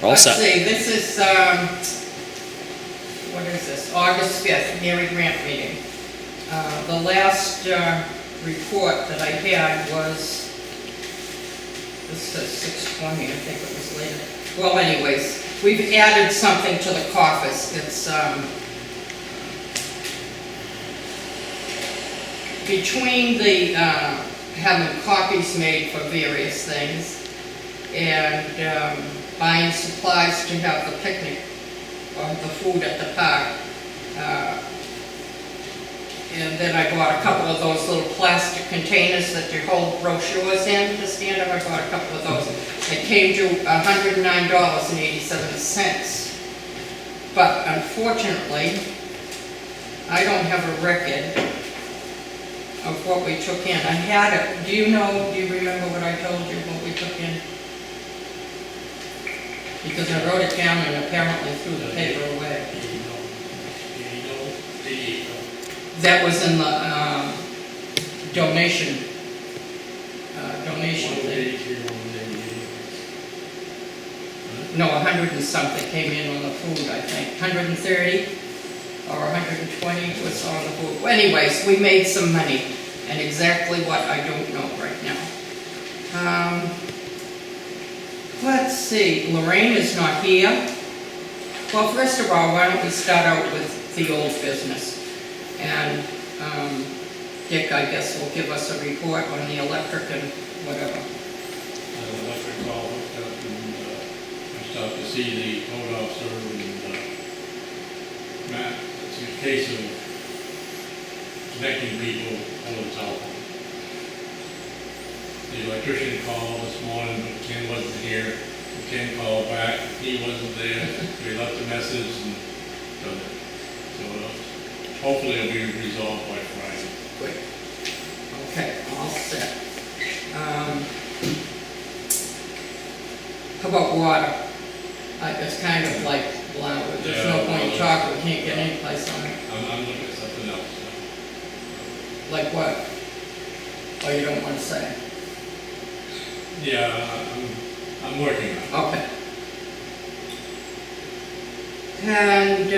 All set. Let's see, this is, what is this, August 5th, Mary Grant meeting. The last report that I had was, this says 6:20, I think it was later. Well, anyways, we've added something to the coffers. It's between the having copies made for various things and buying supplies to have the picnic or the food at the park. And then I bought a couple of those little plastic containers that you hold brochures in to stand up. I bought a couple of those. It came to $109.87. But unfortunately, I don't have a record of what we took in. I had it. Do you remember what I told you, what we took in? Because I wrote it down and apparently threw the paper away. That was in the donation thing. No, 100 and something came in on the food, I think. 130 or 120 was on the food. Well, anyways, we made some money, and exactly what, I don't know right now. Let's see, Lorraine is not here. Well, first of all, why don't we start out with the old business? And Dick, I guess, will give us a report on the electric and whatever. Electric all hooked up, and I stopped to see the code officer, and Matt, it's a case of connecting people over the telephone. The electrician called this morning, but Ken wasn't here. Ken called back, he wasn't there. We left a message and done it. So hopefully it'll be resolved by Friday. Good. Okay, all set. How about water? It's kind of like, blah, there's no point in talking, we can't get any place on it. I'm looking at something else. Like what? Oh, you don't want to say? Yeah, I'm working on it. Okay. And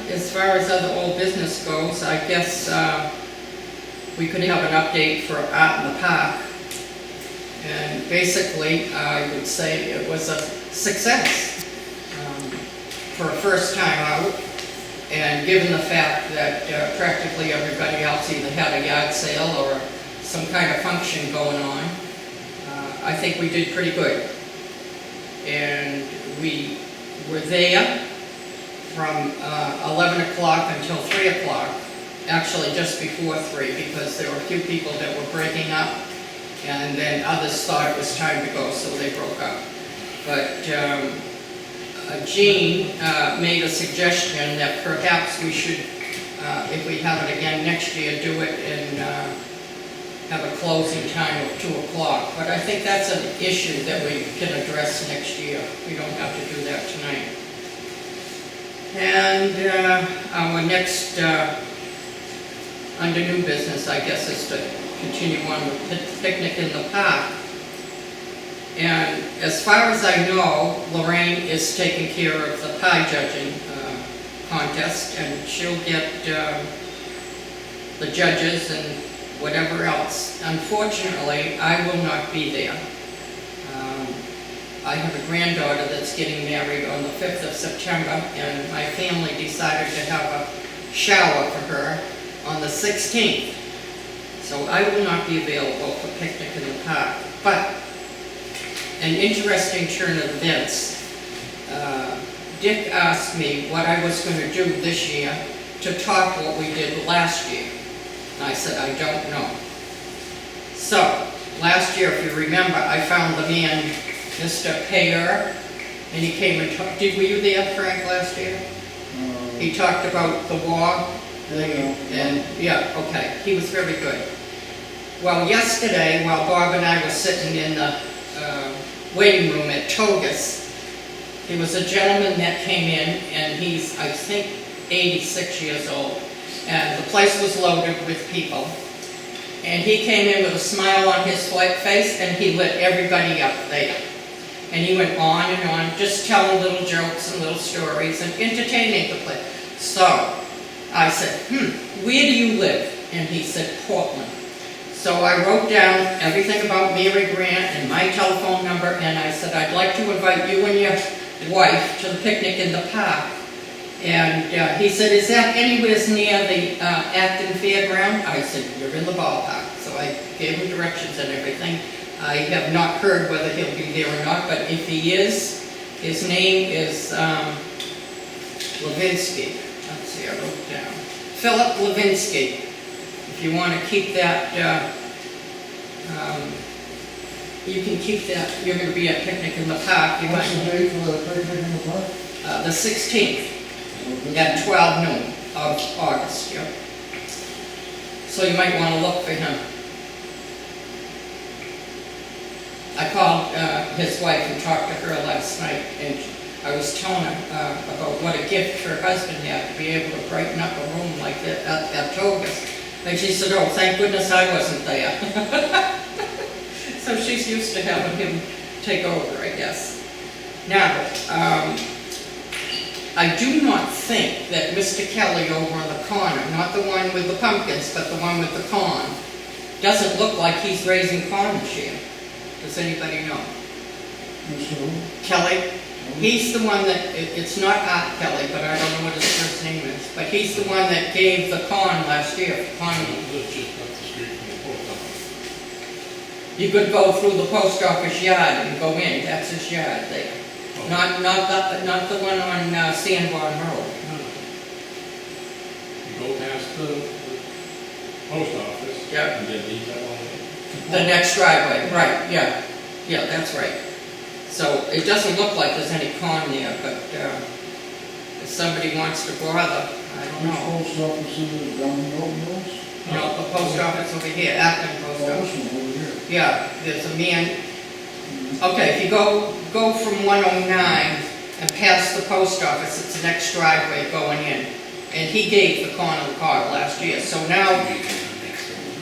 as far as other old business goes, I guess we could have an update for Art in the Park. And basically, I would say it was a success for a first time out. And given the fact that practically everybody else either had a yard sale or some kind of function going on, I think we did pretty good. And we were there from 11 o'clock until 3 o'clock, actually just before 3, because there were a few people that were breaking up, and then others thought it was time to go, so they broke up. But Jean made a suggestion that perhaps we should, if we have it again next year, do it and have a closing time of 2 o'clock. But I think that's an issue that we can address next year. We don't have to do that tonight. And our next, under new business, I guess, is to continue on with the picnic in the park. And as far as I know, Lorraine is taking care of the pie judging contest, and she'll get the judges and whatever else. Unfortunately, I will not be there. I have a granddaughter that's getting married on the 5th of September, and my family decided to have a shower for her on the 16th. So I will not be available for picnic in the park. But an interesting turn of events. Dick asked me what I was going to do this year to top what we did last year. And I said, I don't know. So, last year, if you remember, I found the man, Mr. Payer, and he came and talked. Were you there, Frank, last year? He talked about the war. And, yeah, okay. He was very good. Well, yesterday, while Bob and I were sitting in the waiting room at Togus, there was a gentleman that came in, and he's, I think, 86 years old. And the place was loaded with people. And he came in with a smile on his face, and he lit everybody up there. And he went on and on, just telling little jokes and little stories and entertaining the place. So I said, where do you live? And he said, Portland. So I wrote down everything about Mary Grant and my telephone number, and I said, I'd like to invite you and your wife to the picnic in the park. And he said, is that anywhere near the Acton Fairground? I said, you're in the ballpark. So I gave him directions and everything. I have not heard whether he'll be there or not, but if he is, his name is Levinsky. Let's see, I wrote it down. Philip Levinsky. If you want to keep that, you can keep that. You're going to be at Picnic in the Park. You What's the might, date for the picnic in the park? the 16th at 12 noon of August. Yeah. So you might want to look for him. I called his wife and talked to her last night, and I was telling her about what a gift her husband had to be able to brighten up a room like that at Togus. And she said, oh, thank goodness I wasn't there. So she's used to having him take over, I guess. Now, I do not think that Mr. Kelly over on the corner, not the one with the pumpkins, but the one with the corn, doesn't look like he's raising corn this year. Does anybody know? Mr. Who? Kelly? He's the one that, it's not Art Kelly, but I don't know what his first name is, but he's the one that gave the corn last year. Corn. Lives just up the street from the post office. You could go through the post office yard and go in, that's his yard there. Oh. Not the one on Sanborn Road. You go past the post office. Yeah. And then leave that one. The next driveway, right, yeah, yeah, that's right. So it doesn't look like there's any corn there, but if somebody wants to bother, I don't Which know. post office is it, down in Milton Mills? No, the post office over here, Acton Post Oh, Office. this one over here. Yeah, there's a man, okay, if you go from 109 and past the post office, it's the next driveway going in. And he gave the corn of the car last year, so now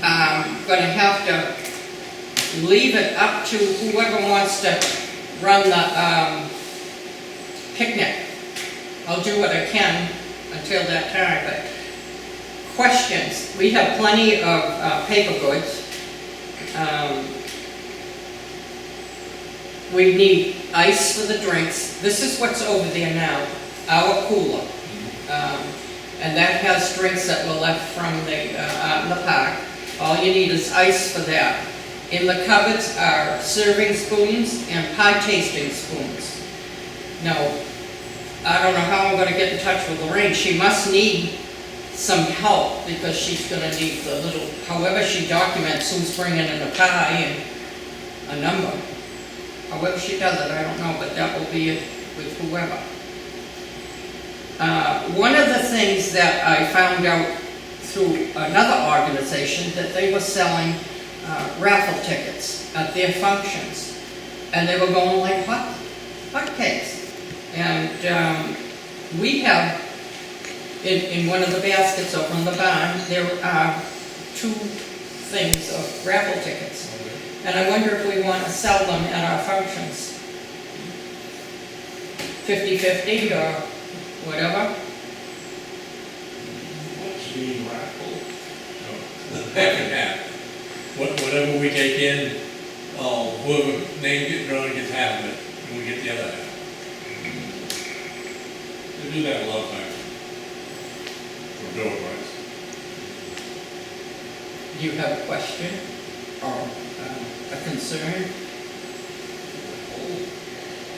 I'm gonna have to leave it up to whoever wants to run the picnic. I'll do what I can until that time, but questions. We have plenty of paper goods. We need ice for the drinks. This is what's over there now, our cooler. And that has drinks that were left from the park. All you need is ice for that. In the cupboards are serving spoons and pie tasting spoons. Now, I don't know how I'm gonna get in touch with Lorraine. She must need some help because she's gonna need the little, however she documents who's bringing in a pie and a number. However she does it, I don't know, but that will be with whoever. One of the things that I found out through another organization, that they were selling raffle tickets at their functions, and they were going like hotcakes. And we have, in one of the baskets over in the barn, there are 2 things of raffle tickets. And I wonder if we want to sell them at our functions. 50-50 or whatever. What's the raffle? Half and half. Whatever we take in, whoever name gets drawn gets half of it, and we get the other half. They do that a lot of times. For door price. Do you have a question or a concern?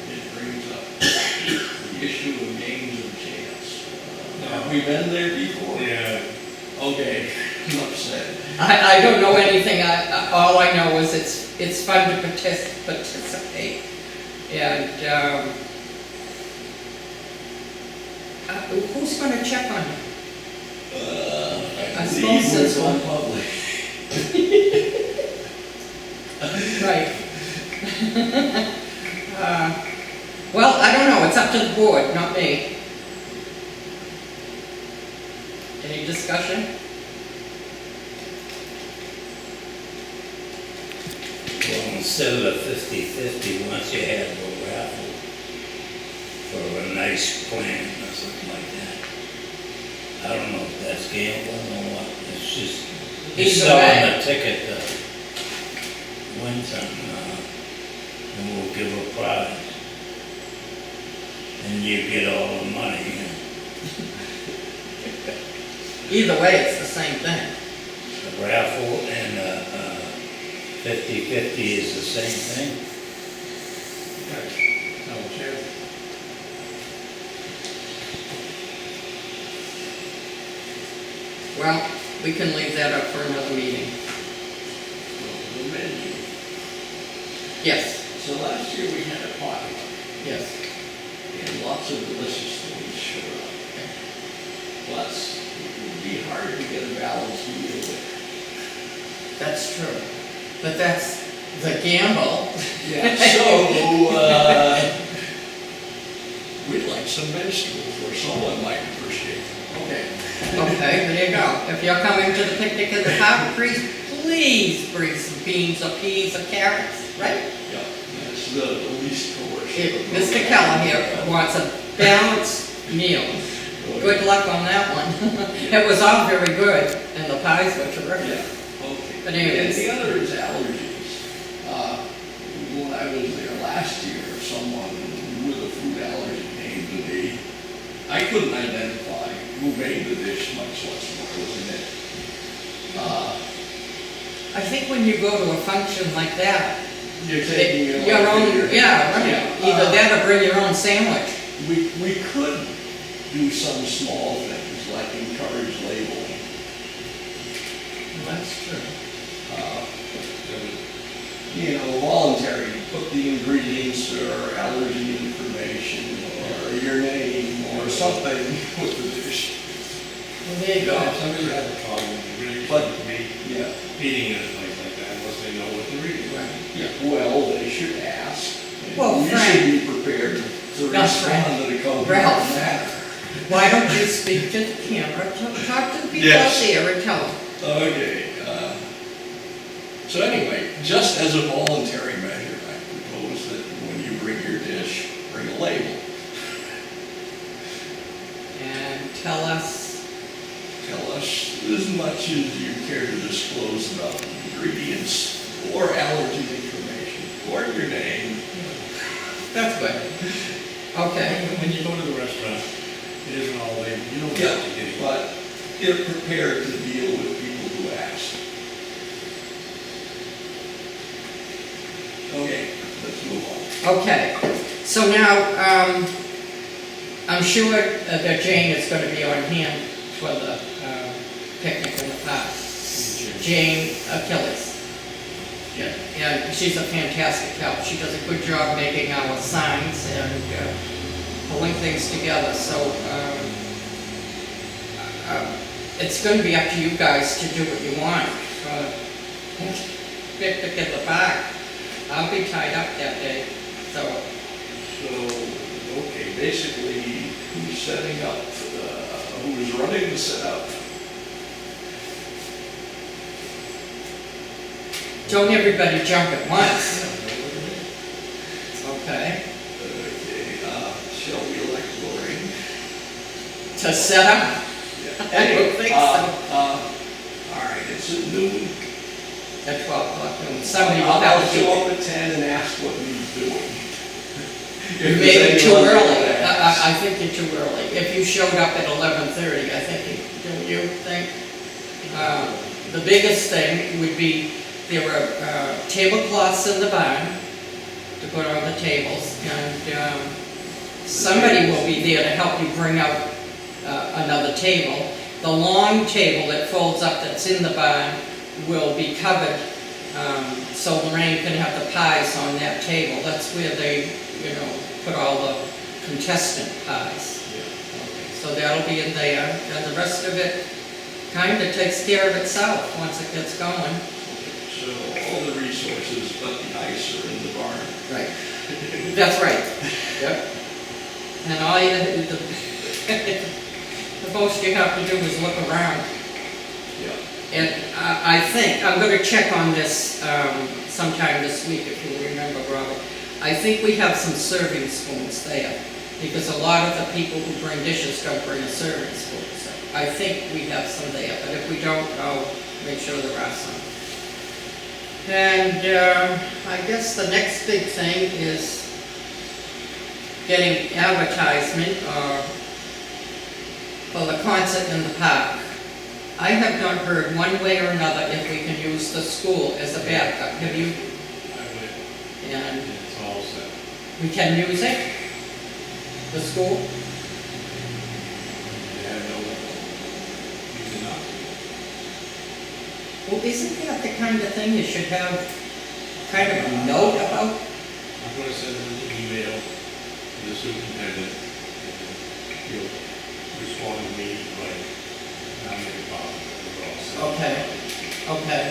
It brings up the issue of games and chance. Have we been there before? Yeah. Okay, enough said. I don't know anything. All I know is it's fun to participate. And who's going to check on it? I believe suppose it's so. on public. Right. Well, I don't know. It's up to the board, not me. Any discussion? Well, instead of the 50/50, once you had a raffle for a nice plan or something like that. I don't know if that's gambling or what, it's just, you're Either selling way. a ticket to win something, and we'll give a prize. And you get all the money, you know. Either way, it's the same thing. A raffle and a 50/50 is the same thing. Madam Chair. Well, we can leave that up for another meeting. The menu. Yes, So last year we had a potluck, yes. and lots of delicious things showed up. Plus, it would be hard to get a balanced meal with. That's true. But that's the gamble. Yeah, so, we'd like some vegetables, or someone might appreciate them. Okay. Okay, there you go. If you're coming to the picnic in the park, please bring some beans or peas or carrots, right? Yeah, that's the least coercive. If Mr. Keller here wants a balanced meal. Good luck on that one. It was all very good, and the pies were terrific. Yeah, okay. But anyways. And the other is allergies. When I was there last year, someone with a food allergy came to me. I couldn't identify who made the dish, much less what was in it. I think when you go to a function like that, You're taking your own, yeah, right. Yeah, Either that or bring your own sandwich. We could do some small things, like encourage labeling. That's true. You know, voluntary, put the ingredients or allergy information or your name or something with the dish. Well, there you go. If somebody has a problem, they really But- shouldn't be Yeah. eating at a place like that unless they know what they're eating. Right. Yeah, well, they should ask. And Well, you Frank- should be prepared to No, respond to the coherent Ralph. matter. Why don't you speak to the camera, talk to the people out Yes. there and tell them. Okay, so anyway, just as a voluntary measure, I propose that when you bring your dish, bring a label. And tell us, Tell us as much as you care to disclose about the ingredients or allergy information or your name. that's good. Okay, When you go to the restaurant, it isn't all labeled, you don't Yeah, have to get it. but get prepared to deal with people who ask. Okay, let's move on. okay. So now, I'm sure that Jane is gonna be on hand for the picnic in the park. Jane Achilles. Yeah. And she's a fantastic help. She does a good job making our signs and pulling things together, so it's gonna be up to you guys to do what you want. Picnic in the park. I'll be tied up that day, so, So, okay, basically, who's setting up, who's running the setup? don't everybody jump at once. Okay, Okay, shall we elect Lori? to set up, I don't think so. All right, it's at noon. At 12 o'clock, and somebody will have I'll to show do up at 10 and ask what needs doing. it. Maybe too early. I think you're too early. If you showed up at 11:30, I think, don't you think? The biggest thing would be, there were tablecloths in the barn to put on the tables, and somebody will be there to help you bring out another table. The long table that folds up that's in the barn will be covered, so Lorraine can have the pies on that table. That's where they, put all the contestant pies. So that'll be in there, and the rest of it kind of takes care of itself once it gets going. So all the resources but the ice are in the barn. Right. That's right. Yep. And all you, the most you have to do is look around. Yeah. And I think, I'm gonna check on this sometime this week, if you remember, Robert. I think we have some serving spoons there, because a lot of the people who bring dishes don't bring a serving spoon. So I think we have some there, but if we don't, I'll make sure there are some. And I guess the next big thing is getting advertisement for the concert in the park. I have not heard one way or another if we can use the school as a backup. Have you? I went, And it's all set. we can use it? The school? They have no, you cannot. Well, isn't that the kind of thing you should have kind of a note about? I'm gonna send an email to the superintendent, and he'll respond to me, like, how many problems. Okay, okay.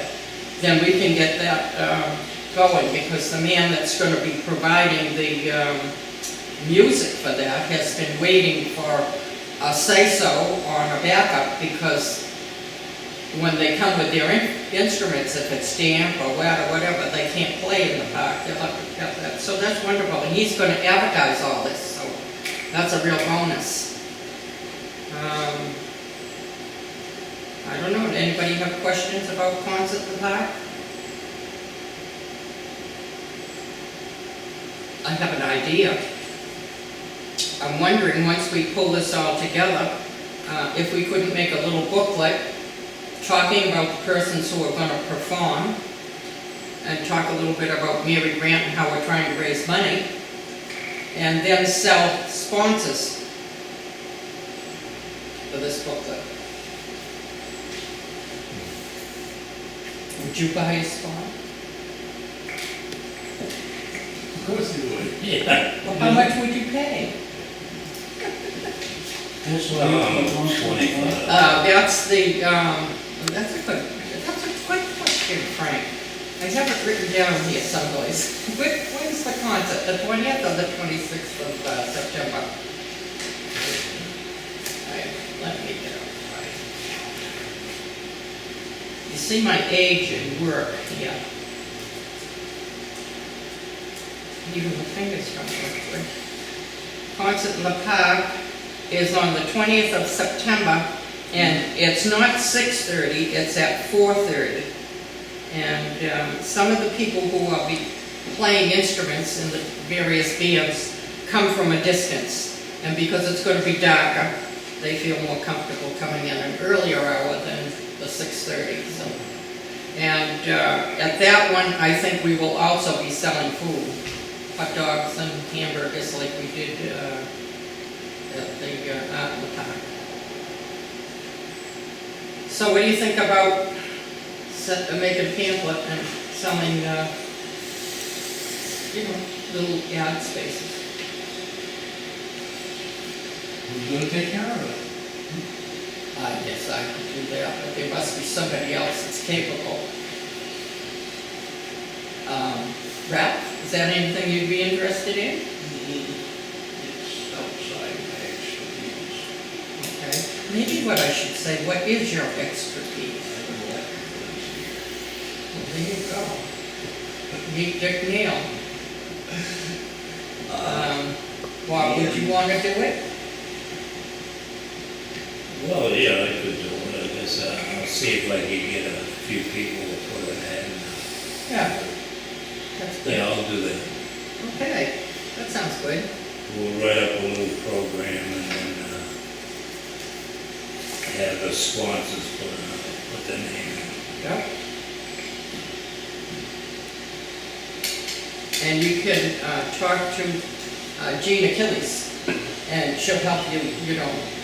Then we can get that going, because the man that's gonna be providing the music for that has been waiting for a say-so on a backup, because when they come with their instruments, if it's damp or wet or whatever, they can't play in the park. They'll have to get that. So that's wonderful, and he's gonna advertise all this, so that's a real bonus. I don't know, anybody have questions about concert in the park? I have an idea. I'm wondering, once we pull this all together, if we couldn't make a little booklet talking about the persons who are gonna perform, and talk a little bit about Mary Grant and how we're trying to raise money, and then sell sponsors for this booklet. Would you buy a spot? Of course you would. Yeah. Well, how much would you pay? That's what I was on 25. That's a good question, Frank. I have it written down here someplace. When's the concert, the 20th or the 26th of September? Let me get it right. You see my age and work here. Even the fingers don't work good. Concert in the park is on the 20th of September, and it's not 6:30, it's at 4:30. And some of the people who will be playing instruments in the various bands come from a distance, and because it's going to be darker, they feel more comfortable coming in an earlier hour than the 6:30. So, and at that one, I think we will also be selling food, hot dogs and hamburgers like we did at the Art in the Park. So what do you think about making a pamphlet and selling, little ad spaces? Who's gonna take care of it? I guess I could do that, but there must be somebody else that's capable. Ralph, is that anything you'd be interested in? It's outside my expertise. Okay, maybe what I should say, what is your expertise? Well, there you go. Meet Dick Neal. Well, would you want to do it? Well, yeah, I could do it, I guess, I'll see if I can get a few people to put it in. Yeah. That's good. Yeah, I'll do that. Okay, that sounds good. We'll write up a little program and then, have the sponsors put the name in. Yep. And you can talk to Jean Achilles, and she'll help you,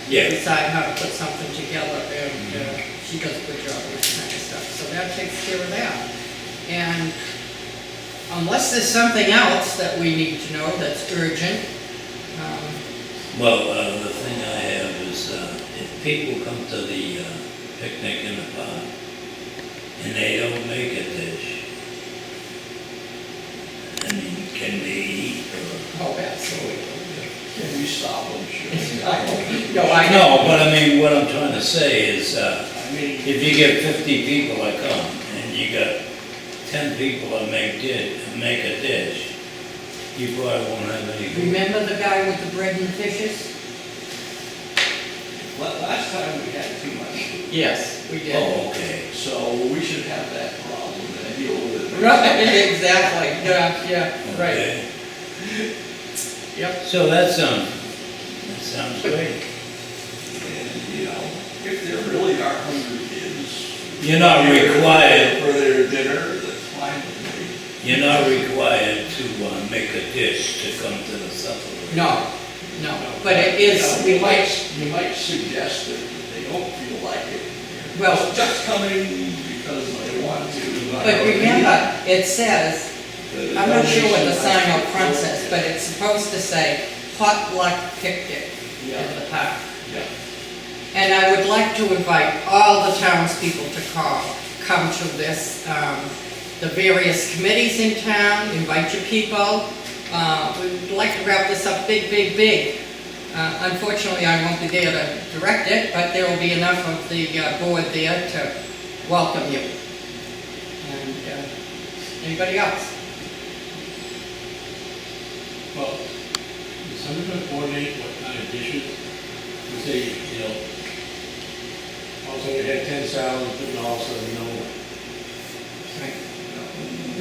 Yeah. decide how to put something together, and she does a good job with this kind of stuff. So that takes care of that. And unless there's something else that we need to know that's urgent, Well, the thing I have is, if people come to the picnic in the park and they don't make a dish, I mean, can they eat or? oh, absolutely. Can we stop them? Sure. No, I know. No, but I mean, what I'm trying to say is, I mean, If you get 50 people that come, and you got 10 people that make a dish, you probably won't have any food. Remember the guy with the bread and fishes? Last time we had too much, Yes, we did. Oh, okay. so we should have that problem and deal with it. Right, exactly, yeah, right, Okay. yep. So that sounds great. And, you know, if there really are hungry kids. You're not required, For their dinner, that's fine with me. you're not required to make a dish to come to the supper. No, but it is, You might suggest that they don't feel like it. Well- Just coming because they want to. but remember, it says, I'm not sure what the sign up front says, but it's supposed to say potluck picnic in the park. Yeah. And I would like to invite all the townspeople to come to this, the various committees in town, invite your people. We'd like to wrap this up big. Unfortunately, I won't be there to direct it, but there will be enough of the board there to welcome you. And anybody else? well, is somebody gonna coordinate what kind of dishes? We say, you know, also we had 10 salads, but also, you know,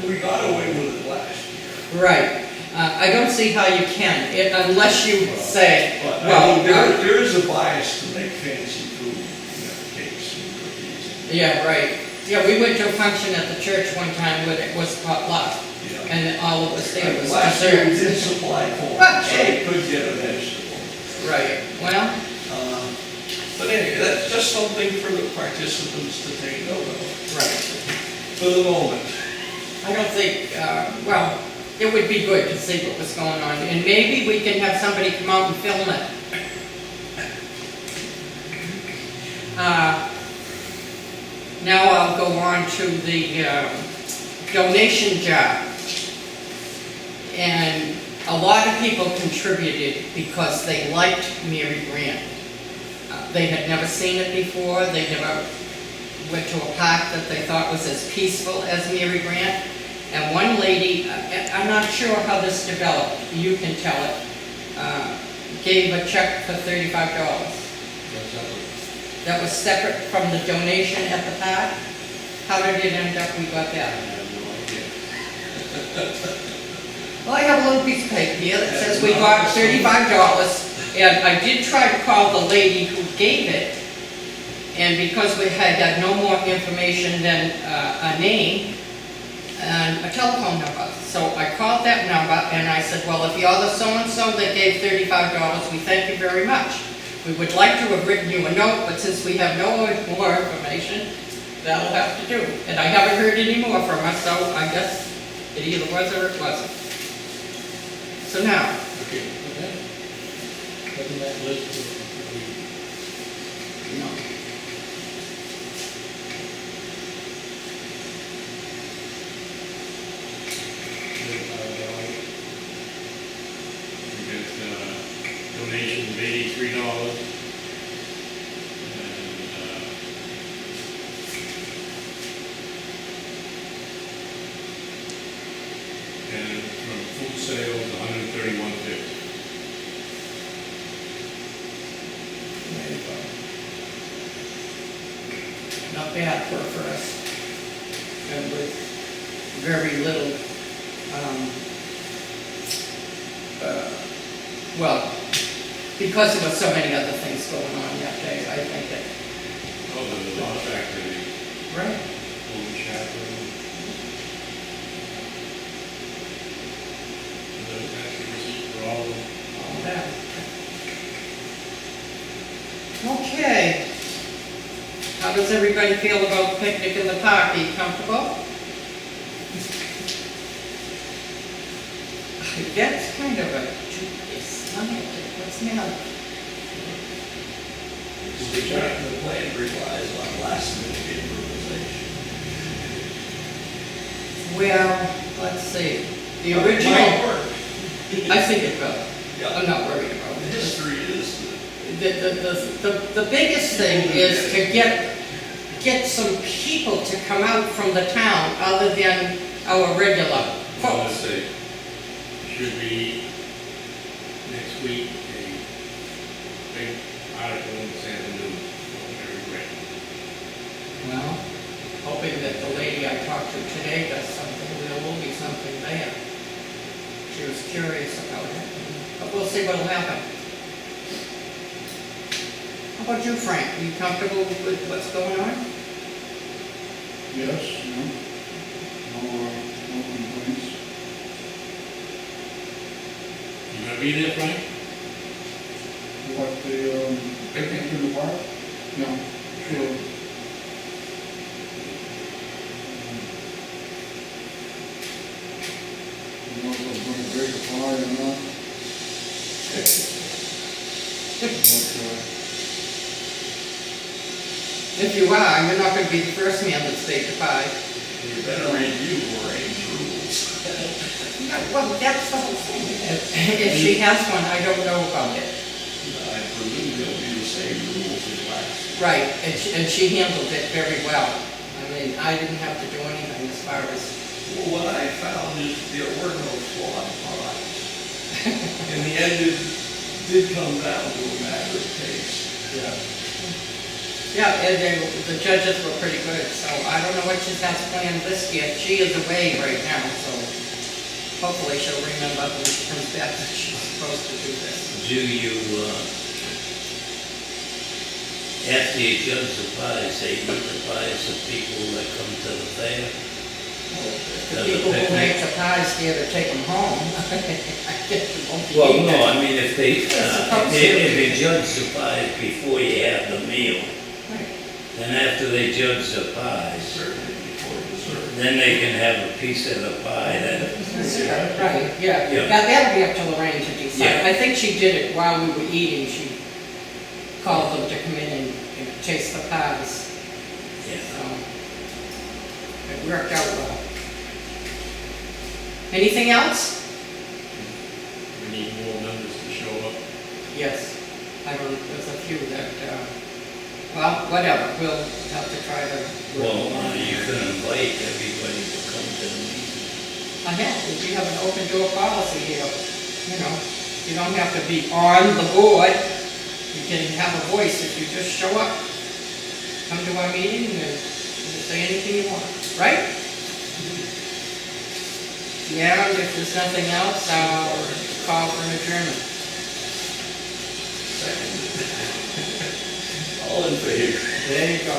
We got away with it last year. Right. I don't see how you can, unless you say, But I well, mean, there is a bias to make fancy food, you know, cakes and cookies. yeah, right. Yeah, we went to a function at the church one time where it was potluck, Yeah. and all of us there was Last year, we dessert. did supply corn, so we could get a vegetable. Right, well, But anyway, that's just something for the participants to take note of right. for the moment. I don't think, well, it would be good to see what was going on, and maybe we can have somebody come out and film it. Now I'll go on to the donation jar. And a lot of people contributed because they liked Mary Grant. They had never seen it before, they never went to a park that they thought was as peaceful as Mary Grant. And one lady, I'm not sure how this developed, you can tell it, gave a check for $35. That was separate from the donation at the park? How did it end up we got that? Well, I have a little piece of paper here that says we got $35, and I did try to call the lady who gave it, and because we had no more information than a name and a telephone number. So I called that number and I said, well, if you're the so-and-so that gave $35, we thank you very much. We would like to have written you a note, but since we have no more information, that'll have to do. And I haven't heard any more from her, so I guess it either was or it wasn't. So now, okay, okay. Look at that list of, you know, we get donations of $83. And from food sales, $131.50. there you go. Not bad for a first. And with very little, well, because there were so many other things going on that day, I think it. Oh, there's a lot of activity, Right. food chaplain. That's the receipt for all of them. All that. Okay. How does everybody feel about the picnic in the park? Are you comfortable? That's kind of a droopy smile. What's the matter? The plan relies on last minute improvisation. Well, let's see. The Might original, work. I think it will. Yeah. I'm not worried about The it. history is that The biggest thing is to get get some people to come out from the town other than our regular Well, let's folks. say, should be next week, a big article in the San News, very great. Well, hoping that the lady I talked to today does something, there will be something there. She was curious about it, but we'll see what'll happen. How about you, Frank? Are you comfortable with what's going on? Yes, no complaints. You gonna be there, Frank? What, the, picnic in the park? No, sure. You know if I'm gonna break a pie or not? But, If you are, you're not gonna be the first man that's baked a pie. You better review Lorraine's rules. No, well, that's the whole thing. If she has one, I don't know about it. I presume they'll be the same rules as last. Right, and she handled it very well. I mean, I didn't have to do anything as far as, Well, what I found is there were no flawed pies. In the end, it did come down to a matter of taste. yeah, and the judges were pretty good, so I don't know what she has planned this year. She is away right now, so hopefully she'll remember when she comes back that she's supposed to do this. Do you, after you judge the pies, they eat the pies of people that come to the fair? The people who make the pies here to take them home, I guess you won't be Well, eating no, it. I mean, if they, if you judge the pies before you have the meal, Right. then after they judge the pies, Certainly before dessert. then they can have a piece of the pie that, Right, yeah, Yeah. that'll be up to Lorraine to decide. Yeah. I think she did it while we were eating, she called them to come in and taste the pies, yeah. so it worked out well. Anything else? We need more members to show up. Yes, there's a few that, well, whatever, we'll have to try to. Well, you can invite everybody to come to the meeting. I have, we have an open door policy here, you know, you don't have to be on the board, you can have a voice if you just show up. Come to our meeting and say anything you want, right? Yeah, and if there's nothing else, I'll call for an adjournment. All in favor? There you go.